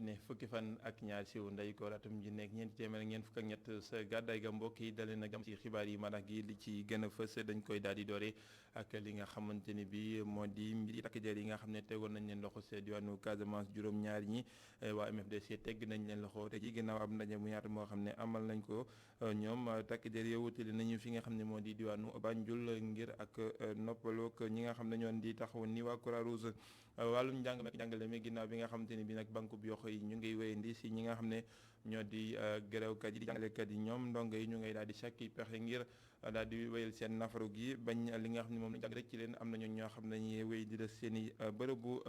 altine fukki fan ak ñaar si ndey koor atum ji nekk ñeenti téeméer ak ñeent fukk ak ñett sa gàddaay ga mbokk yi dalee na jàmm ci xibaar yi marax gi li ci gën a fës dañ koy daal di doore ak li nga xamante ni bi moo di mbiri takk der yi nga xam ne tegoon nañ leen loxo see diwaanu Casamance juróom-ñaar ñi waa MFDC tegg nañ leen loxo te ci ginnaaw ab ndaje mu yaatu moo xam ne amal nañ ko ñoom takk der yow wutali nañu fi nga xam ne moo di diwaanu Banjul ngir ak noppaloog ñi nga xam ne ñoon di taxaw ni waa Croix-Rouge wàllum njàng ak njàngale mi ginnaaw bi nga xamante ni bi nag banque bi yoxo yi ñu ngi wéyandi si ñi nga xam ne ñoo di gërëwkat yi di jàngalekat yi ñoom ndongo yi ñu ngay daal di sàkki pexe ngir daal di wéyal seen nafaru gi bañ li nga xam ne moom la jàng rek ci leen am nañu ñoo xam ne dañuy wéy di def seen i bërëbu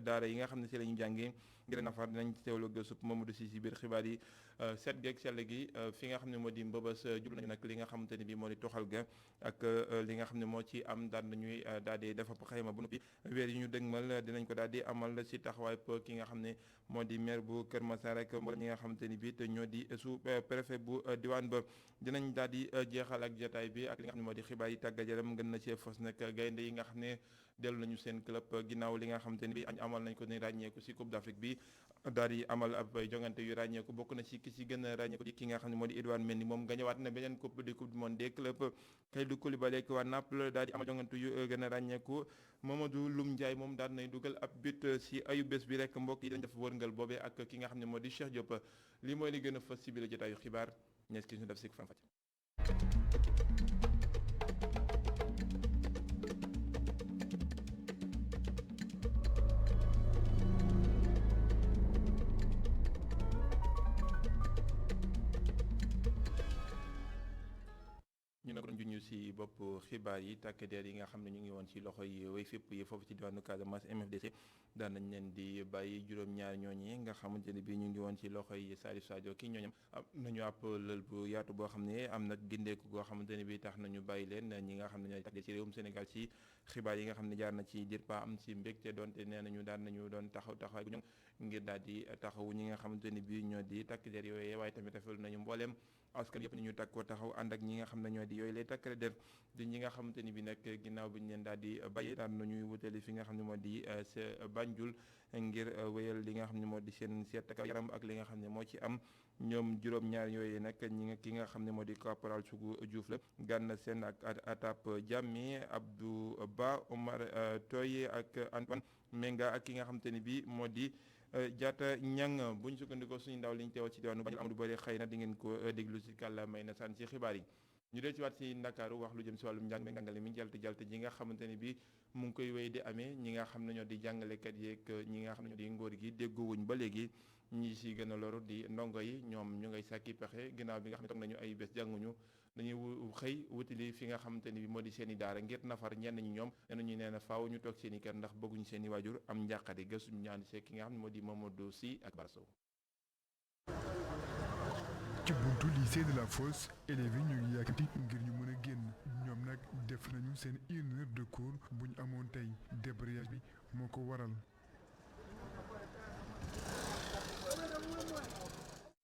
daara yi nga xam ne si la ñu jàngee ngir nafar dinañ teewlu gësub Mamadou Si si biir xibaar yi set geeg sell gi fi nga xam ne moo di mbëbës jublu nañu nag li nga xamante ni bi moo di toxal ga ak li nga xam ne moo ci am daan nañuy daal di def xayma bu noppi weer yi ñu dëgmal dinañ ko daal di amal si taxawaay ki nga xam ne moo di maire bu Kër Massar rek mboolem ñi nga xamante ni bi te ñoo di sous préfet bu diwaan ba dinañ daal di jeexal ak jotaay bi ak li nga xam ne moo di xibaar yi tàggat yaram gën na cee fos nag gaynde yi nga xam ne dellu nañu seen club ginnaaw li nga xamante ni bi amal nañ ko ni ràññeeku si Coupe d'Afrique bi daal di amal ab jongante yu ràññeeku bokk na ci ki si gën a ràññeeku ki nga xam ne moo di Edouard Mendy moom gañewaat na beneen coupe du monde des clubs Kalidou Koulibaly ak waa Naples daal di amal jongante yu gën a ràññeeku Mamadou Loum Ndiaye moom daal nay dugal ab but si ayu bés bi rek mbokk yi dañ def wërngal boobee ak ki nga xam ne moo di Cheikh Diop lii mooy li gën a fës si biir jotaayu xibaar ñees ki ñu def si fan fàcc. ñu ne ko doon junj si bopp xibaar yi takk der yi nga xam ne ñu ngi woon ci loxo yi way fépp yi foofu ci diwaanu Casamance MFDC daan nañ leen di bàyyi juróom-ñaar ñooñi nga xamante ne bii ñu ngi woon ci loxo yi Salif Sadio kii ñooñam am nañu ab lël bu yaatu boo xam ne am nag gindeeku goo xamante ne bii tax nañu bàyyi leen ñi nga xam ne ñooy takk der ci réewum Sénégal ci xibaar yi nga xam ne jaar na ci DIRPA am si mbégte doonte nee nañu daan nañu doon taxawaay bu ñoom ngir daal di taxawu ñi nga xamante ne bii ñoo di takk der yooyee waaye tamit rafetlu nañu mbooleem askan yëpp ni ñu takkoo taxaw ànd ak ñi nga xam ne ñoo di yooyu lay takkale der di ñi nga xamante ni bi nag ginnaaw bi ñu leen daal di bàyyi daan nañuy wutali fi nga xam ne moo di sa Banjul ngir wéyal li nga xam ne moo di seen seet ak yaram ak li nga xam ne moo ci am ñoom juróom-ñaar yooyu nag ki nga xam ne moo di caporal Sougou Diouf la Gana Sène ak Atap Diamé Abdou Ba Omar Toye ak Antoine Menga ak ki nga xamante ni bi moo di Jaata Ñang bu ñu sukkandikoo suñu ndaw li ñu teewal ci diwaanu Banjul Amadou Bari xëy na di ngeen ko déglu si kàlla may na sànni ci xibaar yi ñu dee ci waat si Ndakaaru wax lu jëm si wàllum njàng mi njàngale mi jalte ji nga xamante ni bi mu ngi koy wéy di amee ñi nga xam ne ñoo di jàngalekat yeeg ñi nga xam ne ñoo di ngóor gi déggoowuñ ba léegi ñi si gën a loru di ndongo yi ñoom ñu ngay sàkki pexe ginnaaw bi nga xam ne toog nañu ay bés jànguñu dañuy xëy wutili fi nga xamante ni bi moo di seen i daara ngir nafar ñenn ñi ñoom nee na faaw ñu toog seen i kër ndax bëgguñu seen i waajur am njàqare gëstuñu ñaan see ki nga xam ne moo di Mamadou Sy ak Barsow. ci buntu lycée de la Fosse élèves yi ñu ngi yàkkati ngir ñu mën a génn ñoom nag def nañu seen 1 heure de cours bu ñu amoon tey débrayage bi moo ko waral.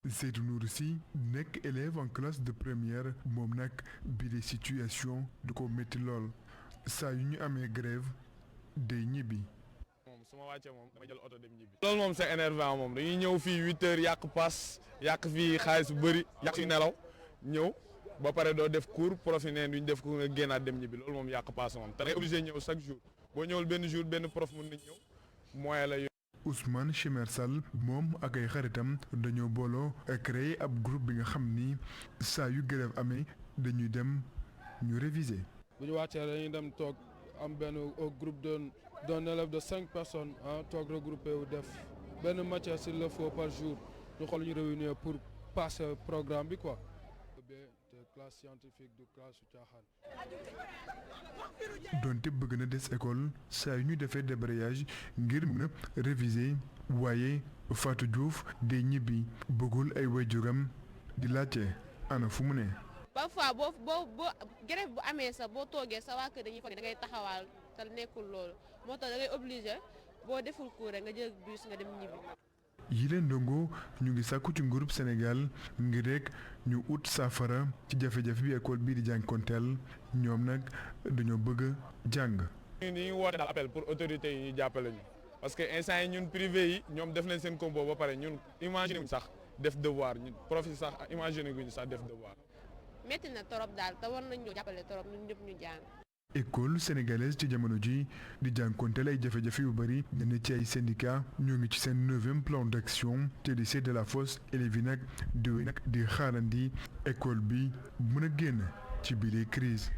Seydou Nourou Sy nekk élève en classe de première moom nag bi de situation du ko métti lool saa yu ñu amee grève day ñibbi. moom su ma wàccee moom dama jël oto dem ñibbi. loolu moom c'est énervant moom dañuy ñëw fii 8 heures yàq paas yàq fii xaalis bu bëri yàq fi nelaw ñëw ba pare doo def cours prof yi neen duñ def ko nga génnaat dem ñibbi loolu moom yàq paas moom te ngay obligé ñëw chaque jour boo ñëwul benn jour benn prof mën nañ ñëw moyen la. Ousmane Chimère Sall moom ak ay xaritam dañoo booloo créé ab groupe bi nga xam ni saa yu grève amee dañuy dem ñu réviser. bu ñu wàccee dañuy dem toog am benn groupe d'un élève de 5 personnes toog regroupé wu def benn matière s'il le faut par jour ñu xool ñu réunir pour passer programme bi quoi. te classe scientifique du classe su caaxaan. donte bëgg na des école saa yu ñu defee débrayage ngir mën a réviser waaye Fatou Diouf day ñibbi bëggul ay waajuram di laajte ana fu mu ne. parfois boo grève bu amee sax boo toogee sa waa kër dañuy foog da ngay taxawaal te nekkul loolu moo tax da ngay obligé boo deful cours rek nga jël bus nga dem ñibbi. yi leen ndongo ñu ngi sàkku ci nguurub Sénégal ngir rek ñu ut saafara ci jafe-jafe bi école bii di jànkonteel ñoom nag dañoo bëgg jàng. ñu ngi woote daal appel pour autorités yi ñu jàppale ñu parce que instant yi ñun privé yi ñoom def nañ seen compo ba pare ñun imaginer wuñ sax def devoir ñun prof yi sax imaginer guñu sax def devoir. métti na torop daal te war nañ ñu jàppale torop ñun ñëpp ñu jàng. école sénégalaise ci jamono ji di jànkonteel ay jafe-jafe yu bëri dana ci ay syndicat ñoo ngi ci seen 9e plan d'action te lycée de la Fosse élèves yi nag di xaarandi école bi mën a génn ci biir crise.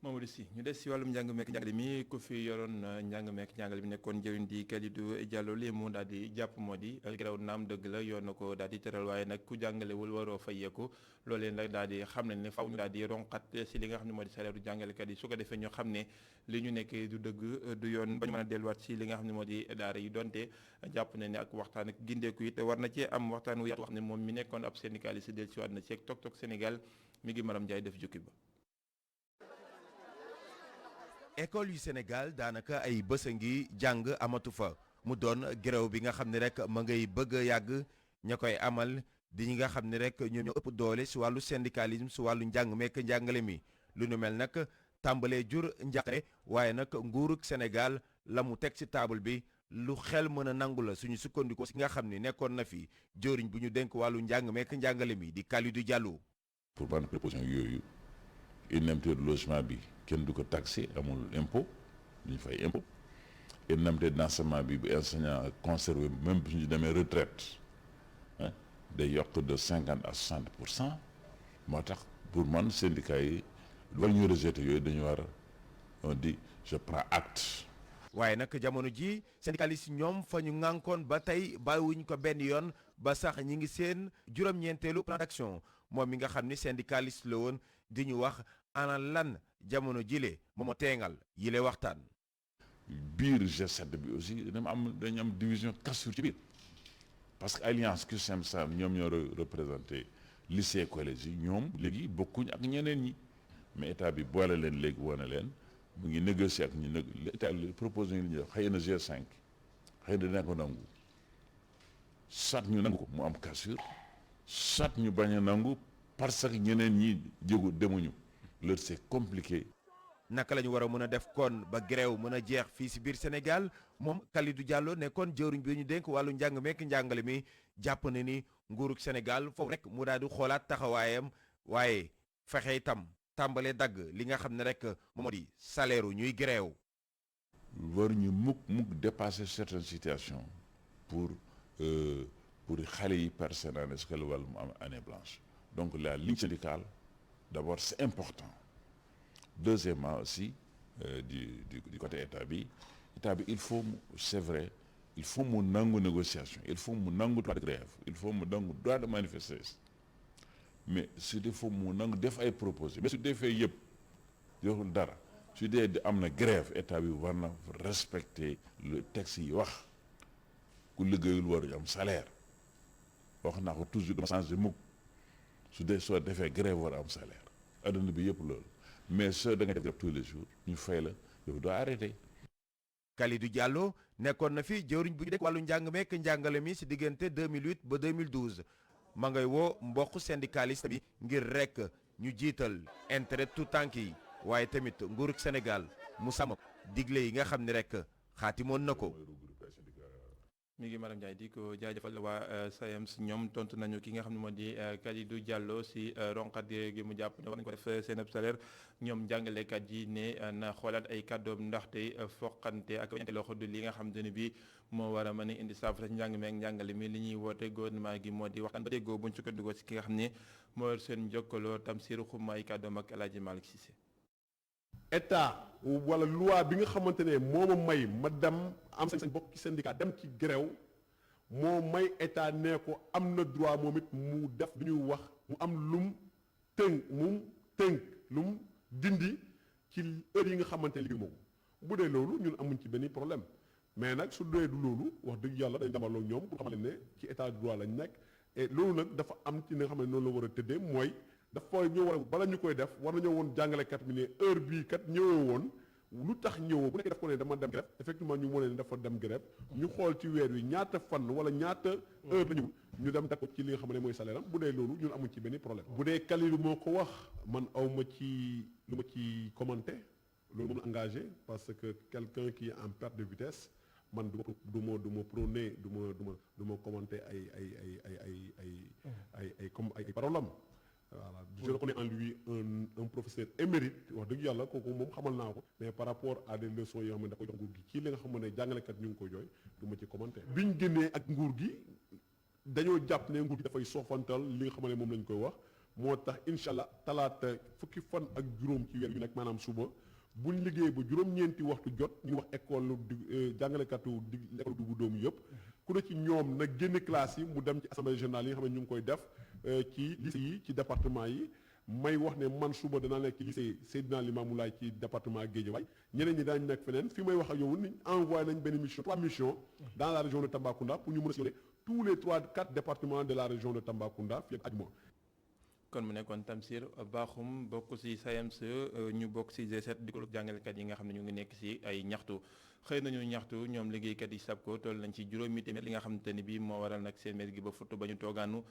Mamadou Sy ñu des si wàllum njàng meek njàngale mi ku fi yoroon njàng meek njàngale mi nekkoon jëriñ di Kalidou Diallo li mu daal di jàpp moo di garaw naam dëgg la yoon na ko daal di tëral waaye nag ku jàngalewul waroo fayeeku loolee nag daal di xam ne faaw ñu daal di ronqat si li nga xam ne moo di salaire du jàngalekat yi su ko defee ñoo xam ne li ñu nekk du dëgg du yoon ba ñu mën a delluwaat si li nga xam ne moo di daara yi donte jàpp na ne ak waxtaan ak gindeeku it war na cee am waxtaan wu yaatu wax ne moom mi nekkoon ab syndicaliste del si waat na ci ak Tok Tok Sénégal mi ngi Maram Ndiaye def jukki ba. école yu Sénégal daanaka ay bés a ngi jàng amatu fa mu doon grève bi nga xam ne rek ma ngay bëgg a yàgg ña koy amal di ñi nga xam ne rek ñoom ñoo ëpp doole si wàllu syndicalisme si wàllu njàng mekk njàngale mi lu nu mel nag tàmbalee jur njaqare waaye nag nguurug Sénégal la mu teg si table bi lu xel mën a nangu la suñu sukkandikoo si nga xam ne nekkoon na fi jëriñ bu ñu dénk wàllu njàng mekk njàngale mi di Kalidou Diallo. pour ban proposition yooyu indemnité de logement bi kenn du ko taxé amul impôt duñu fay impôt indemnité d'enseignement bi bu enseignant conservé même bu ñu demee retraite day yokk de 50 à 60% moo tax pour man syndicat yi war ñu rejeté yooyu dañu war on dit je prends acte. waaye nag jamono ji syndicaliste ñoom fa ñu ŋànkoon ba tey bàyyiwuñ ko benn yoon ba sax ñi ngi seen juróom-ñeenteelu plan d'action moom mi nga xam ni syndicaliste la woon di ñu wax ana lan jamono jile moom teengal yile waxtaan. biir G7 bi aussi dañu am division cassure ci biir parce que alliance CUSEMS SAEMS ñoom ñoo représenté lycée collège yi ñoom léegi bokkuñ ak ñeneen ñi mais état bi boole leen léegi wane leen mu ngi négocier ak ñu état li proposé ñu li ñuy def xëy na G5 xëy na dina ko nangu soit ñu nangu ko mu am cassure soit ñu bañ a nangu parce que ñeneen ñi jógu demuñu leur c'est compliqué. naka la ñu war a mën a def kon ba grève mën a jeex fii si biir Sénégal moom Kalidou Diallo nekkoon jëwriñ bi ñu dénk wàllu njàng mekk njàngale mi jàpp na ni nguurug Sénégal foofu rek mu daal di xoolaat taxawaayam waaye fexe itam tàmbale dagg li nga xam ne rek moo di salaire ñuy grève. war ñu mukk dépasser certaines situations pour xale yi perdre seen année scolaire wala mu am année blanche donc la ligne syndicale d'abord c'est important. Deuxièmement aussi du côté état bi il faut c'est vrai il faut mu nangu négociation il faut mu nangu droit de grève il faut mu nangu droit de manifester mais su dee faut mu nangu def ay propositions mais su defee yëpp joxul dara su dee am na grève état bi war na respecter le texte yi wax ku liggéeyul war am salaire wax naa ko toujours dama changé mukk su dee soo defee grève war am salaire adduna bi yëpp loolu. mais soo da nga def tous les jours ñu fay la yow doo arrêté. Kalidou Diallo nekkoon na fi jëwriñ bu ñu dekk wàllu njàng mekk njàngale mi si diggante 2008 ba 2012 ma ngay woo mbokk syndicaliste bi ngir rek ñu jiital intérêt tout tànk yi waaye tamit nguurug Sénégal mu sàmm digle yi nga xam ne rek xaatimoon na ko. mi ngi Maram Ndiaye di ko jaajëfal waa SAEMS ñoom tontu nañu ki nga xam ne moo di Kalidou Diallo si ronqat gi mu jàpp ne war nañu ko def seen salaire ñoom jàngalekat yi ne na xoolaat ay kàddoom ndaxte foqante ak ñetti loxo du li nga xam ne bi moo war a mën a indi saafara si njàng meek njàngale mi li ñuy woote gouvernement gi moo di waxtaan ba déggoo buñ sukkandikoo si ki nga xam ne moo yor seen jokkaloo Tamsir Xuma ay kàddoom ak El Hadji Malick Cissé. état wala loi bi nga xamante ne moo ma may ma dem am sañ bokk ci syndicat dem ci grève moo may état nee ko am na droit moom it mu def lu ñuy wax mu am lum lum dindi ci heure yi nga xamante ne liggéey moom bu dee loolu ñun amuñ ci benn problème mais nag su dee du loolu wax dëgg yàlla dañ demaloo ñoom pour xamal ne ci état de droit lañ nekk et loolu nag dafa am ci li nga xam ne noonu la war a tëddee mooy dafa ñëw war bala ñu koy def war nañoo woon jàngalekat bi ne heure bii kat ñëwee woon lu tax ñëwoo bu nekk daf ko ne dama dem grève effectivement ñu wane ne dafa dem grève ñu xool ci weer wi ñaata fan wala ñaata heure la ñu dem teg ko ci li nga xam ne mooy salaire am bu dee loolu ñun amuñ ci benn problème bu dee Kalidou moo ko wax man awma ci lu ma ci commenté loolu moom la engagé parce que quelqu'un qui est en perte de vitesse man du ma prôné du ma commenté ay paroles am voilà je reconnais en lui un professeur émérite wax dëgg yàlla kooku moom xamal naa ko mais par rapport à des leçons yoo xam ne da ko jox nguur gi ci li nga xam ne jàngalekat ñu ngi ko jooy du ma ci commenté bi ñu génnee ak nguur gi dañoo jàpp ne nguur gi dafay soofantal li nga xam ne moom lañ koy wax moo tax incha allah talaata fukki fan ak juróom ci weer yu nekk maanaam suba buñ liggéey ba juróom-ñeenti waxtu jot ñu wax école jàngalekatu école du bu doomu yëpp ku ne ci ñoom nag génn classe yi mu dem ci assemblée générale yi nga xam ne ñu ngi koy def ci lycée yi ci département yi may wax ne man suba danaa nekk ci lycée Seydina Limamou Laye ci département Guédiawaye ñeneen ñi daañu nekk feneen fi may wax ak yow ni envoyé nañ benn mission 3 missions dans la région de Tambacounda pour ñu mën a sillonner tous les 4 départements de la région de Tambacounda fii ak ajuma. kon mu nekkoon Tamsir Bakhoum bokk ci SAEMS ñu bokk ci G7 di ko jàngalekat yi nga xam ne ñu ngi nekk ci ay ñaxtu xëy nañu ñaxtu ñoom liggéeykat yi SAPCO toll nañ ci juróomi téeméer li nga xamante ne bii moo waral nag seen mer gi ba futt ba ñu toogaanu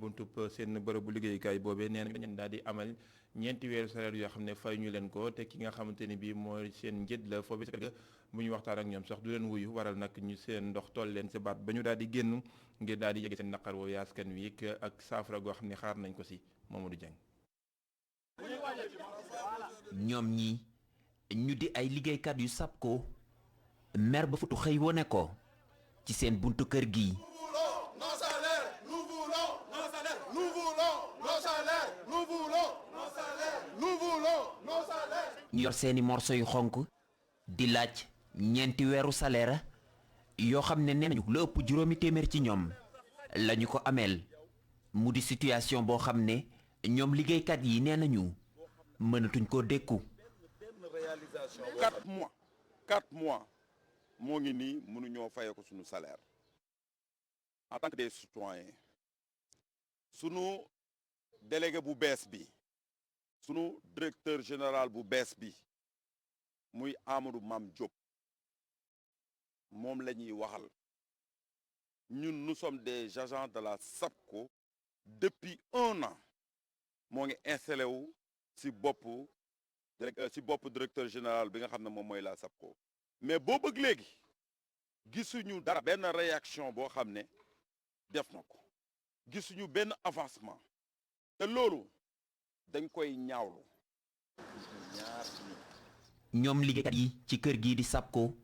buntub seen bërëbu liggéeyukaay boobee nee nañ daal di amal ñeenti weeru salaire yoo xam ne fay ñu leen ko te ki nga xamante ne bii mooy seen njët la foofu ga bu ñu waxtaan ak ñoom sax du leen wuyu waral nag ñu seen ndox toll leen ci baat ba ñu daal di génn ngir daal di yegg seen naqar woo askan wi ak saafara goo xam ne xaar nañ ko ci Mamadou Dieng. ñoom ñi ñu di ay liggéeykat yu SAPCO mer ba futu xëy wone ko ci seen buntu kër gi. ñu yor seeni morso yu xonk di laaj ñeenti weeru salaire yoo xam ne nee nañu lu ëpp juróomi téeméer ci ñoom lañu ko ameel mu di situation boo xam ne ñoom liggéeykat yi nee nañu mënatuñ koo dékku. 4 mois moo ngi nii mënuñoo fayee ko suñu salaire en tant que des citoyens sunu délégué bu bees bi sunu directeur général bu bees bi muy Amadou Mame Diop moom la ñuy waxal ñun nous sommes des agents de la SAPCO depuis 1 an moo ngi installé wu ci bopp directeur général bi nga xam ne moom mooy la SAPCO mais boo bëgg léegi gisuñu dara benn réaction boo xam ne def na ko gisuñu benn avancement te loolu dañ koy ñaawlu. ñoom liggéeykat yi ci kër gii di SAPCO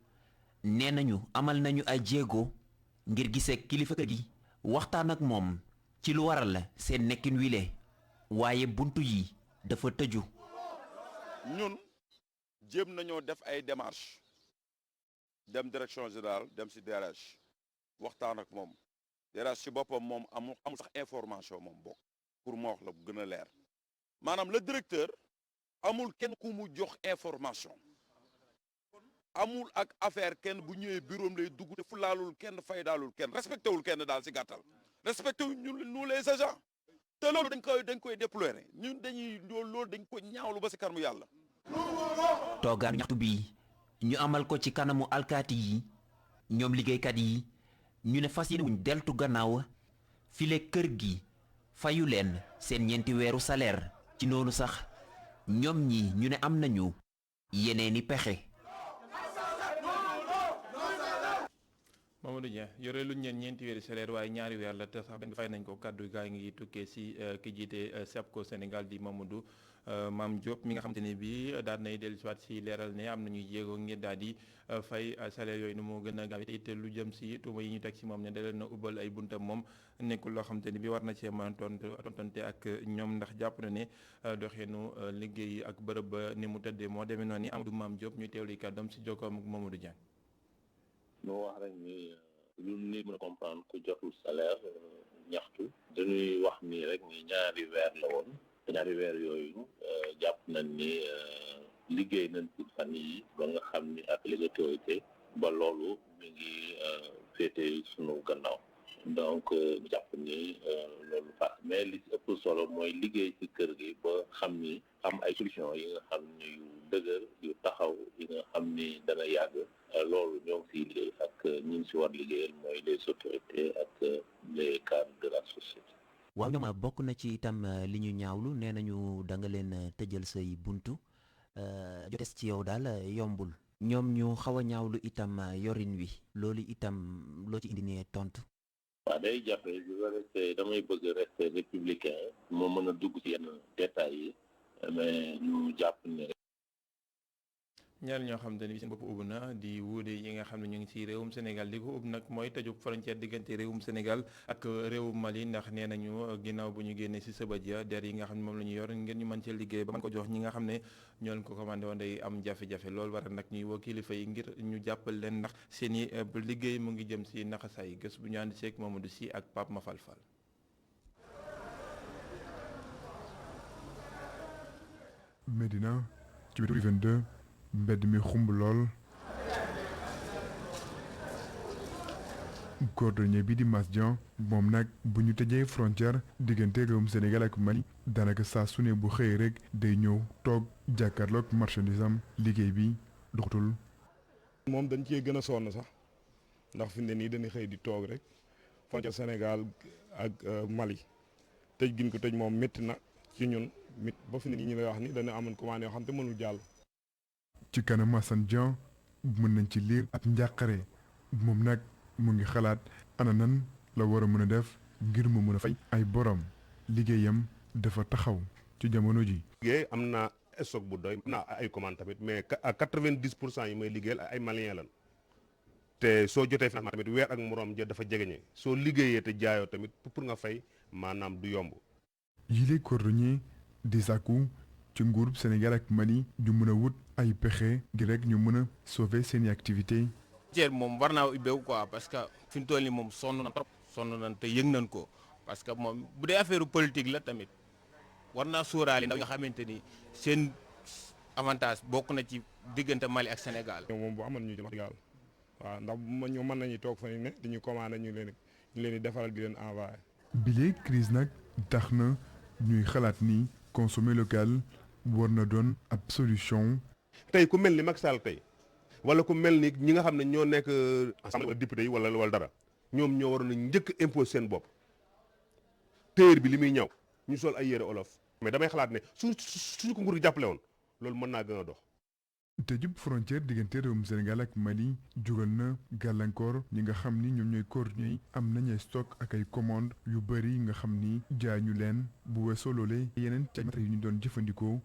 nee nañu amal nañu ay jéego ngir gisee kilifa kër gi waxtaan ak moom ci lu waral la seen nekkin wile waaye buntu yi dafa tëju. ñun jéem nañoo def ay démarches dem direction générale dem ci DRH waxtaan ak moom DRH ci boppam moom amul sax information moom bokk pour mu wax la bu gën a leer maanaam le directeur amul kenn ku mu jox information amul ak affaire kenn bu ñëwee bureau am lay dugg te fu laalul kenn fay daalul kenn respecté wul kenn daal ci gàttal respecté wu nous les agents te loolu dañ koy déplorer ñun loolu dañ ko ñaawlu ba ci kanamu yàlla. toogaan ñaxtu bi ñu amal ko ci kanamu alkaati yi ñoom liggéeykat yi ñu ne fas yéene wuñ deltu gannaaw file kër gi fayu leen seen ñeenti weeru salaire ci noonu sax ñoom ñi ñu ne am nañu yeneeni pexe. Mamadou Dieng yore luñ leen ñeenti weeri salaire waaye ñaari weer la te sax fay nañ ko kàddu gaa ngi tukkee ci ki jiite SAPCO Sénégal di Mamadou Mame Diop mi nga xamante ne bii daal nay dellusiwaat ci leeral ne am nañuy jéego ngir daal di fay salaire yooyu nu moo gën a gaaw te lu jëm ci tuuma yi ñu teg ci moom ne da leen a ubbal ay buntam moom nekkul loo xamante ne bii war na cee mën a tontonte ak ñoom ndax jàpp na ne doxeenu liggéey ak bërëb ba ni mu tëddee moo demee noonu ni Amadou Mame Diop ñu teewlu kàddoom ci jokkoom ak Mamadou Dieng. moo wax rek ni lu nit mën a comprendre ku jotul salaire ñaxtu dañuy wax nii rek ni ñaari weer la woon te ñaari weer yooyu jàpp nañ ni liggéey nañ ci fan yi ba nga xam ni ak les autorités ba loolu mi ngi féete sunu gannaaw donc jàpp ni loolu fa mais li ci ëpp solo mooy liggéey ci kër gi ba xam ni am ay solution yi nga xam ni yu dëgër yu taxaw yi nga xam ni dana yàgg loolu ñoo ngi siy liggéey ak ñi ngi si war liggéeyal mooy les autorités ak les cadres de la société. waaw ñoom bokk na ci itam li ñu ñaawlu nee nañu da nga leen tëjal say buntu jotes ci yow daal yombul ñoom ñu xaw a ñaawlu itam yorin wi loolu itam loo ci indi nee tontu. waaw day jafe damay bëgg rester républicain moo mën a dugg ci yenn détails yi mais ñu jàpp ne ñaar ñoo xam te ne bi seen bopp ubbi na di wuude yi nga xam ne ñu ngi ci réewum Sénégal li ko ubbi nag mooy tëjub frontière diggante réewum Sénégal ak réewum Mali ndax nee nañu ginnaaw bu ñu génnee ci sëbëj ya der yi nga xam ne moom la ñu yor ngeen ñu mën cee liggéey ba mën ko jox ñi nga xam ne ñoo leen ko commandé woon day am jafe-jafe loolu waral nag ñuy woo kilifa yi ngir ñu jàppal leen ndax seen i liggéey mu ngi jëm ci naxasaay gës bu ñu ànd seeg Mamadou Sy ak Pape Mafal Fall. Médina ci wetu 22 mbedd mi xumb lool cordonnier bi di Mass Dian moom nag bu ñu tëjee frontière diggante réewum Sénégal ak Mali daanaka saa su ne bu xëyee rek day ñëw toog jàkkaarloog marchandise am liggéey bi doxatul. moom dañ cee gën a sonn sax ndax fi mu ne nii dañuy xëy di toog rek frontière Sénégal ak Mali tëj gin ko tëj moom métti na ci ñun mit ba fi ne nii ñu lay wax ni dañu amoon commande yoo xam te mënul jàll. ci kanam Massane Dian mën nañ ci liir ab njàqare moom nag mu ngi xalaat ana nan la war a mën a def ngir mu mën a fay ay borom liggéeyam dafa taxaw ci jamono ji. liggéey am na stock bu doy am na ay commande tamit mais à 90% yi may liggéeyal ay malien lan te soo jotee financement tamit weer ak morom ja dafa jegeñe soo liggéeyee te jaayoo tamit pour nga fay maanaam du yomb. yile cordonnier di sàkku ci nguurub Sénégal ak Mali ñu mën a wut ay pexe ngir rek ñu mën a sauver seeni activité frontière moom war naa ubbeeku quoi parce que fi mu toll nii moom sonn na trop sonn nañ te yëg nañ ko parce que moom bu dee affaire politique la tamit war naa sóoraale ndax nga xamante ni seen avantage bokk na ci diggante Mali ak Sénégal. moom bu amoon ñu ci Sénégal waaw ndax ñoom mën nañu toog fa ne di ñu commandé ñu leen di defaral di leen envoyé. bile crise nag tax na ñuy xalaat ni consommer local war na doon ab solution. tey ku mel ni Macky Sall tey wala ku mel ni ñi nga xam ne ñoo nekk assemblée député yi wala dara ñoom ñoo waroon a njëkk impose seen bopp téer bi li muy ñaw ñu sol ay yére olof. mais damay xalaat ne suñu ko nguur gi jàppale woon loolu mën naa gën a dox. tëjub frontière diggante réewum Sénégal ak Mali jural na gàllankoor ñi nga xam ni ñoom ñooy cordonnier am nañ ay stock ak ay commande yu bëri nga xam ni jaay ñu leen bu weesoo loolee yeneen càmm yu ñu doon jëfandikoo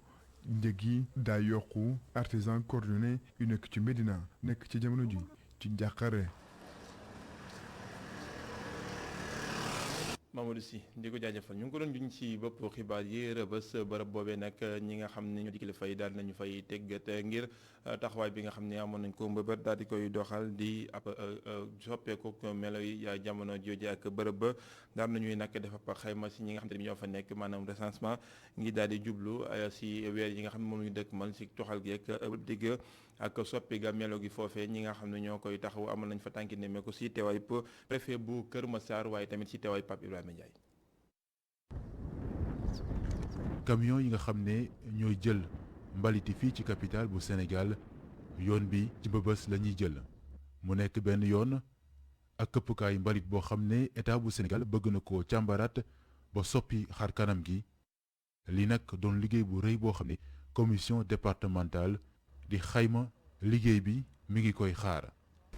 njëg yi daa yokku artisan cordonnier yu nekk ci Médina nekk ci jamono ji ci njàqare. Mamadou Sy di ko jaajëfal ñu ngi ko doon juñ ci bopp xibaar yi Rebeuss bërëb boobee nag ñi nga xam ne ñoo di kilifa yi daal nañu fay teggat ngir taxawaay bi nga xam ne amoon nañ ko mbëbët daal di koy doxal di ab soppeeku melo yi jamono jooju ak bërëb ba daal nañuy nag def ab xayma si ñi nga xam ne ñoo fa nekk maanaam recensement ngi daal di jublu si weer yi nga xam ne moom ñu dëkk mal si toxal gi ak digg ak soppi ga melo gi foofee ñi nga xam ne ñoo koy taxaw amal nañ fa tànki nemmeeku si teewaay préfet bu Kër Massar waaye tamit si teewaay Pape Ibrahima Ndiaye. camion yi nga xam ne ñooy jël mbaliti fii ci capitale bu Sénégal yoon bi ci Rebeuss la ñuy jël mu nekk benn yoon ak këppukaayu mbalit boo xam ne état bu Sénégal bëgg na ko càmbaraat ba soppi xar kanam gi li nag doon liggéey bu rëy boo xam ne commission départementale di xayma liggéey bi mi ngi koy xaar.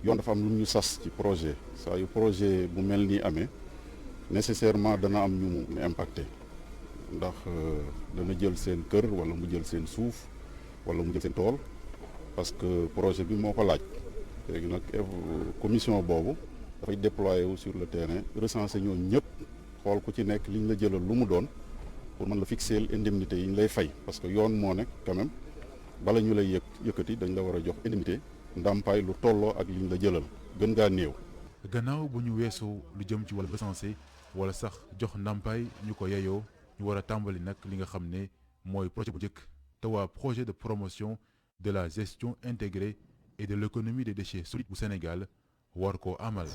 yoon dafa am lu ñu sas ci projet saa yu projet bu mel nii amee nécessairement dana am ñu mu impacté ndax dana jël seen kër wala mu jël seen suuf wala mu jël seen tool parce que projet bi moo ko laaj léegi nag commission boobu dafay déployer wu sur le terrain recenser ñooñu ñëpp xool ku ci nekk li ñu la jëlal lu mu doon pour mën la fixer indemnité yi ñu lay fay parce que yoon moo nekk quand même bala ñu lay yëkkati dañ la war a jox indemnité ndàmpaay lu tolloo ak li ñu la jëlal gën ngaa néew. gannaaw bu ñu weesoo lu jëm ci wàllu recensé wala sax jox ndàmpaay ñu ko yeyoo ñu war a tàmbali nag li nga xam ne mooy projet bu njëkk te waa projet de promotion de la gestion intégrée et de l'économie des déchets solides bu Sénégal war koo amal.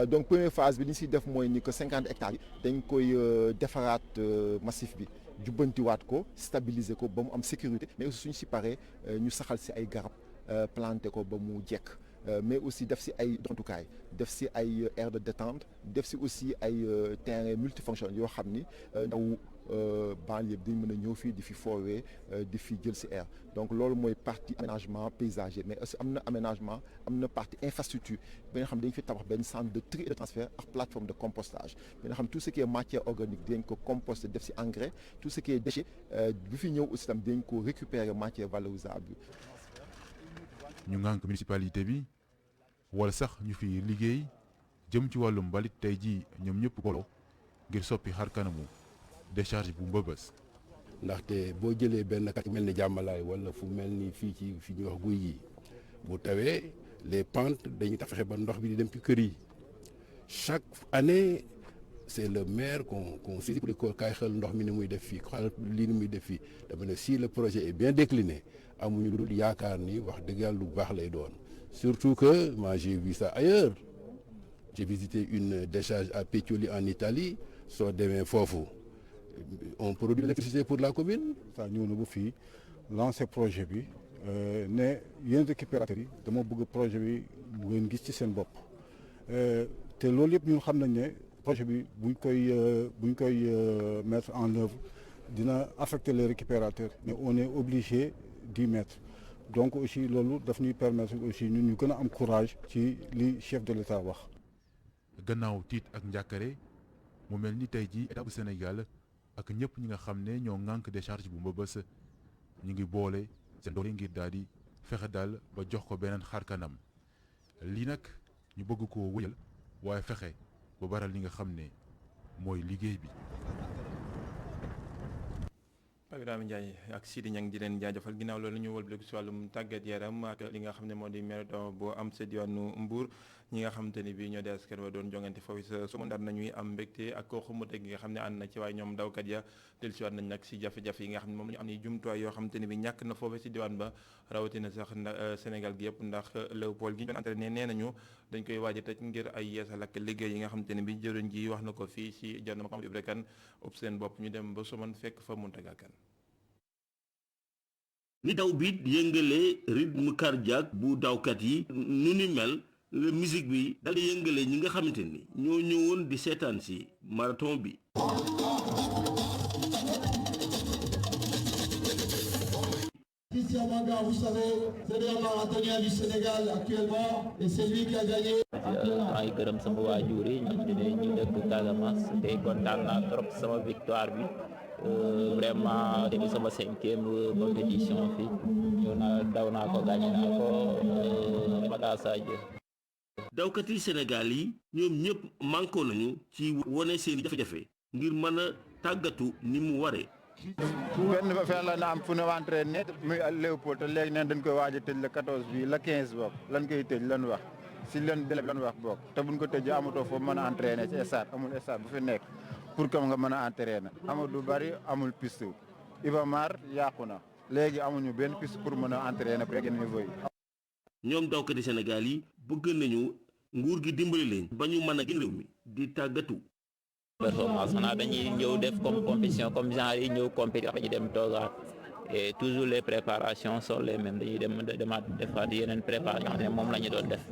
donc première phase bi li ñu siy def mooy ni que 50 hectares yi dañ koy defaraat massif bi jubbantiwaat ko stabiliser ko ba mu am sécurité mais aussi suñu si paree ñu saxal si ay garab planter ko ba mu jekk mais aussi def si ay dontukaay def si ay aire de détente def si aussi ay terrain multifonction yoo xam ni ndaw banlieue bi dañ mën a ñëw fii di fi foowee di fi jël si air donc loolu mooy partie aménagement paysager mais aussi am na aménagement am na partie infrastructure bi nga xam dañ fi tabax benn centre de tri et de transfert ak plateforme de compostage bi nga xam tout ce qui est matière organique dañ ko composter def si engrais tout ce qui est déchet bi fi ñëw aussi tam dañ ko récupérer matière valorisable bi. ñu ngànk municipalité bi wala sax ñu fi liggéey jëm ci wàllum mbalit tey jii ñoom ñëpp kolo ngir soppi xar kanamu décharge bu Mbëbës. ndaxte boo jëlee benn kat mel ni jàmmalaay wala fu mel ni fii ci fi ñuy wax guy yi bu tawee les pentes dañuy tax fexe ba ndox bi di dem ci kër yi chaque année c'est le maire qu'on saisit pour ko kaay xel ndox mi ni muy def fii xel lii ni muy def fii dama ne si le projet est bien décliné amuñu lu dul yaakaar ni wax dëgg yàlla lu baax lay doon surtout que moi j'ai vu ça ailleurs j'ai visité une décharge à Peccioli en Italie soo demee foofu on produit l'électricité pour la commune. ça ñëw na ba fii lancé projet bi ne yéen récupérateurs yi dama bëgg projet bi mu ngeen gis ci seen bopp te loolu yëpp ñun xam nañ ne projet bi buñ koy mettre en œuvre dina affecter les récupérateurs mais on est obligé d'y mettre donc aussi loolu daf ñuy permettre aussi ñun ñu gën a am courage ci li chef de l'État wax. gannaaw tiit ak njàkkare mu mel ni tey jii état bu Sénégal ak ñëpp ñi nga xam ne ñoo ŋànk décharge bu Mbëbës ñu ngi boole seen doole ngir daal di fexe daal ba jox ko beneen xar kanam lii nag ñu bëgg koo wëyal waaye fexe ba baral li nga xam ne mooy liggéey bi. Pape Ibrahima Ndiaye ak Sidi Niang di leen jaajëfal ginnaaw loolu ñu wëlbatiku si wàllum tàggat yaram ak li nga xam ne moo di marathon boo am sa diwaanu Mbour ñi nga xamante ni bii ñoo di askan wa doon jongante foofu sa su ndar nañuy am mbégte ak koo xamante gi nga xam ne ànd na ci waaye ñoom dawkat ya dellusiwaat nañ nag si jafe-jafe yi nga xam ne moom la ñu am ni jumtuwaay yoo xamante ni bi ñàkk na foofu si diwaan ba rawatina sax Sénégal gi yëpp ndax Léopold gi ñu doon entraîné nee nañu dañ koy waaj a tëj ngir ay yeesal ak liggéey yi nga xamante ne bi jëriñ ji wax na ko fii si jonn ma xam Ibra Kane ub seen bopp ñu dem ba Somone fekk fa Mountaga Kane. ni daw bi yëngalee rythme cardiaque bu dawkat yi nu ni mel musique bi dal di yëngale ñi nga xamante ni ñoo ñëwoon di seetaan si marathon bi. Christian Manga, vous savez, c'est le marathonien du Sénégal actuellement et c'est lui qui a gagné. maa ngi gërëm sama waajur yi ñu dëkk Casamance te kontaan naa trop sama victoire bi vraiment depuis sama 5e compétition fii ñëw naa daw naa ko gagné naa ko Mada Sadio. dawkati Sénégal yi ñoom ñëpp manko nañu ci wone seen jafe-jafe ngir mën a tàggatu ni mu waree. benn ba fenn la na am fu ne entraîné muy Léopold te léegi neen dañ koy waaj a tëj le 14 bi le 15 boog lan koy tëj lan wax si leen délai bi lan wax boog te buñ ko tëjee amatoo foofu mën a entraîné ci stade amul stade bu fi nekk pour que nga mën a entraîné amul du bari amul piste Iba Mar yàqu na léegi amuñu benn piste pour mën a entraîné pour egg niveau yi. ñoom dawkati Sénégal yi bëgg nañu nguur gi dimbali leen ba ñu mën a génn réew mi di tàggatu. performance xanaa dañuy ñëw def comme compétition comme genre yi ñëw compétition dañuy dem toogaat et toujours les préparations sont les mêmes dañuy demaat defaat yeneen préparation xam ne moom la ñu doon def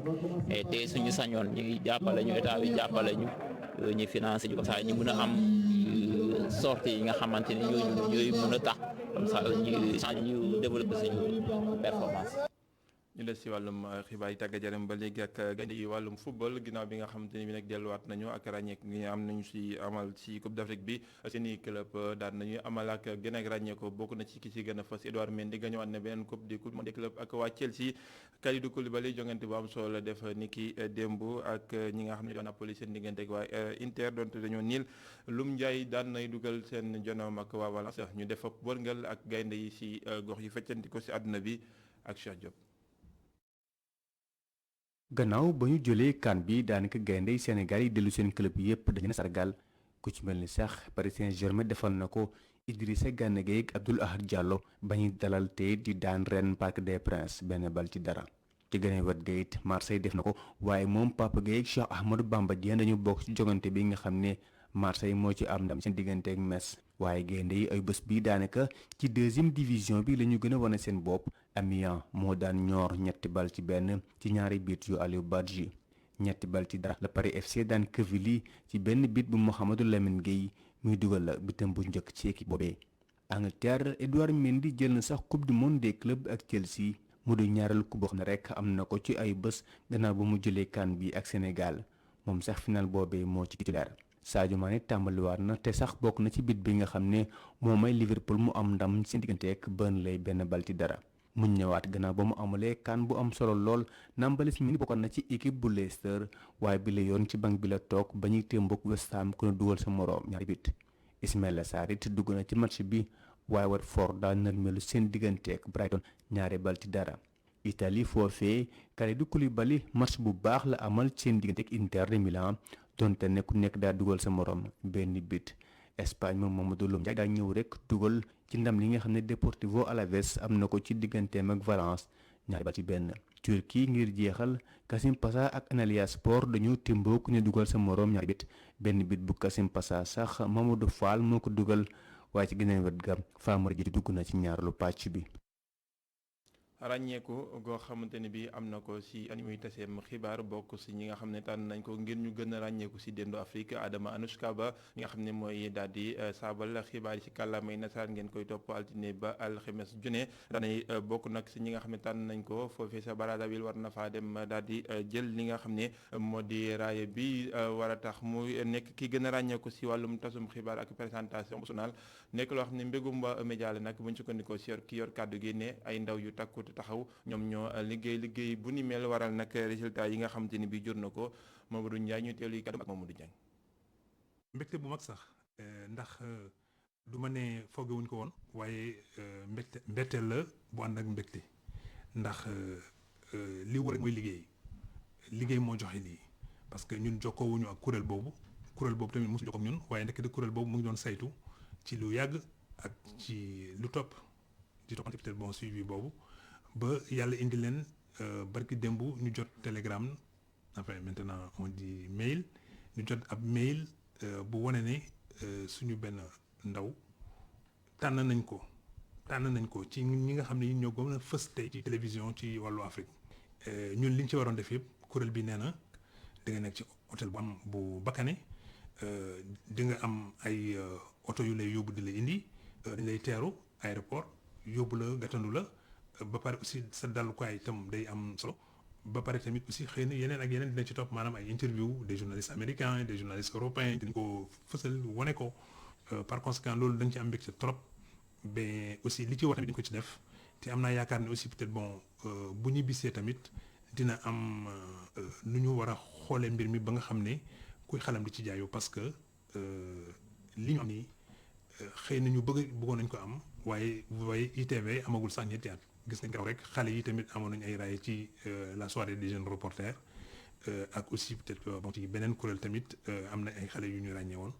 et te suñu sañoon ñu jàppale ñu état bi jàppale ñu financé ñu comme ça ñu mën a am sortie yi nga xamante ne ñooy mën a tax comme ça ñu développer suñu performance. ñu des si wàllum xibaar yi tàggat yaram ba léegi ak gaynde yi wàllum football ginnaaw bi nga xamante ni bi nag delluwaat nañu ak ràññeek gi am nañu si amal si Coupe d'Afrique bi seeni club daan nañu amal ak gën ak ràññeeko bokk na ci ki si gën a fas Edouard Mendy gañëwaat na beneen coupe du monde des clubs ak waa Chelsea Kalidou Koulibaly jongante bu am solo la def niki démb ak ñi nga xam ne doon Napoli seen diggante ak waa Inter donte dañoo niil Lum Ndiaye daan nay dugal seen jonoom ak waa Valence ñu def ab wërngal ak gaynde yi si gox yi feccanti ko si àdduna bi ak Cheikh Diop. gannaaw ba ñu jëlee CAN bi daanaka gayndey Sénégal yi dellu seen club yépp dañu sargal ku ci mel ni sax Paris Saint-Germain defal na ko Idrissa Gana Gueye ak Abdoul Ahad Diallo ba ñuy dalal te di daan ren Parc des Princes benn bal ci dara ci gën a wet ga it Marseille def na ko waaye moom Papa Gueye ak Cheikh Ahmadou Bamba Dieng dañu bokk ci jogante bi nga xam ne Marseille moo ci am ndam seen diggante ak Metz waaye gaynde yi ay bés bi daanaka ci deuxième division bi la ñu gën a wane seen bopp. Amiens moo daan Niort 3-1 ci ñaari bit yu Aliou Badji 3-0 la Paris FC daan Quevilly ci benn bit bu Mouhamadou Lamine Gueye muy dugal la bitam bu njëkk ci équipe boobee. Angleterre Edouard Mendy jël na sax coupe du monde des clubs ak Chelsea mu di ñaareelu coupe boo xam ne rek am na ko ci ay bés gannaaw ba mu jëlee CAN bi ak Sénégal moom sax final boobee moo ci titulaire. Sadio Mané tàmbaliwaat na te sax bokk na ci bit bi nga xam ne moo may Liverpool mu am ndam seen diggante ak Burnley 1-0. mu ñëwaat gannaaw ba mu amulee CAN bu am solo lool Nampalys Mendy bokkoon na ci équipe bu Leicester waaye bi la yoon ci banc bi la toog ba ñuy témbok West Ham ku ne dugal sa moroom ñaari bit. Ismaïla Sarr it dugg na ci match bi waaye Watford daa nërmelu seen diggante ak Brighton 2-0. Italie foofee Kalidou Koulibaly match bu baax la amal seen diggante ak Inter de Milan donte ne ku nekk daa dugal sa morom benn bit. Espagne moom Mamadou Loum Ndiaye daa ñëw rek dugal ci ndam li nga xam ne Deportivo Alavés am na ko ci digganteem ak Valence 2-1. Turquie ngir jeexal Kassim Pasa ak Antalya Sport dañoo timboo ku ne dugal sa morom ñaari bit benn bit bu Kassim Pasa sax Mamadou Fall moo ko dugal waaye ci geneen wet ga Famara ji dugg na ci ñaareelu pàcc bi. ràññeeku goo xamante ne bi am na ko si animuy taseem xibaar bokk si ñi nga xam ne tànn nañ ko ngir ñu gën a ràññeeku si déndu Afrique Adama Anouchka Ba ñi nga xam ne mooy daal di saabal xibaar yi si kàllaamay nasaraan ngeen koy topp altine ba alxemes june daanay bokk nag si ñi nga xam ne tànn nañ ko foofee sa Brazzaville war na faa dem daal di jël li nga xam ne moo di raaya bi war a tax mu nekk ki gën a ràññeeku si wàllum tasum xibaar ak présentation nationale nekk loo xam ne mbégum ba média la nag buñ sukkandikoo si ki yor kàddu gi ne ay ndaw yu takku taxaw ñoom ñoo liggéey bu ni mel waral nag résultat yi nga xamante ni bii jur na ko Mamadou Ndiaye ñu teelu yi kàddu ak Mamadou Diagne. mbégte bu mag sax ndax du ma ne foogewuñ ko woon waaye mbetteel la bu ànd ak mbégte ndax li war mooy liggéey moo joxe lii parce que ñun jokkoowuñu ak kuréel boobu tamit mosu jokkoo ak ñun waaye ndekete kuréel boobu mu ngi doon saytu ci lu yàgg ak ci lu topp di toppante peut-être bon suivi boobu ba yàlla indi leen barki démb ñu jot télégramme enfin maintenant on dit mail ñu jot ab mail bu wane ne suñu benn ndaw tànn nañ ko ci ñi nga xam ne ñoo gën a fës tey ci télévision ci wàllu Afrique ñun liñ ci waroon def yëpp kuréel bi nee na da nga nekk ci hôtel bu am bu bakkane di nga am ay oto yu lay yóbbu di la indi dañ lay teeru aéroport yóbbu la gàttandu la ba pare aussi sa dalukaay itam day am solo ba pare tamit aussi xëy na yeneen ak yeneen dina ci topp maanaam ay interview des journalistes américains des journalistes européens dañ ko fësal wane ko par conséquent loolu dañ ci am mbégte trop mais aussi li ci war tamit dañ ko ci def te am naa yaakaar ne aussi peut-être bon bu ñu bisee tamit dina am nu ñu war a xoolee mbir mi ba nga xam ne kuy xalam di ci jaayu parce que li ñu am nii xëy na ñu bëggoon nañ ko am waaye ITV amagul sax ñetti at gis nañ ko rek xale yi tamit amoon nañu ay raaya ci la soirée des jeunes reporters ak aussi peut-être bon ci beneen kuréel tamit am na ay xale yu ñu ràññee woon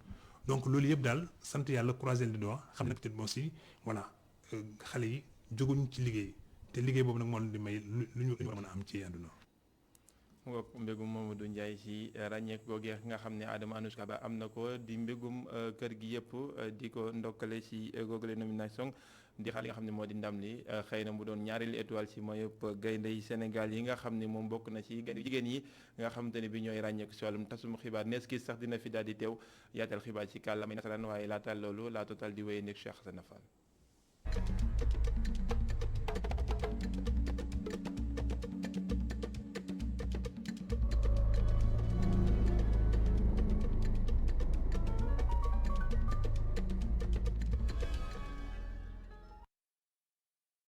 donc loolu yëpp daal sant yàlla croiser les doigts xam na peut-être aussi voilà xale yi jóguñ ci liggéey te liggéey boobu nag moo leen di may lu ñu mën a am ci àdduna. ngoog mbégum Mamadou Ndiaye si ràññeek googee nga xam ne Adama Anouchka Ba am na ko di mbégum kër gi yëpp di ko ndokkale si googale nomination di xale yi nga xam ne moo di ndam li xëy na mu doon ñaareelu étoile si mooy yëpp gaynde yi Sénégal yi nga xam ne moom bokk na ci gaynde jigéen yi nga xamante ne bi ñooy ràññeeku si wàllum tasum xibaar nees ki sax dina fi daal di teew yaatal xibaar ci kàllaamay nasaraan waaye laatal loolu la total di wéy nekk Cheikh Hassan Fall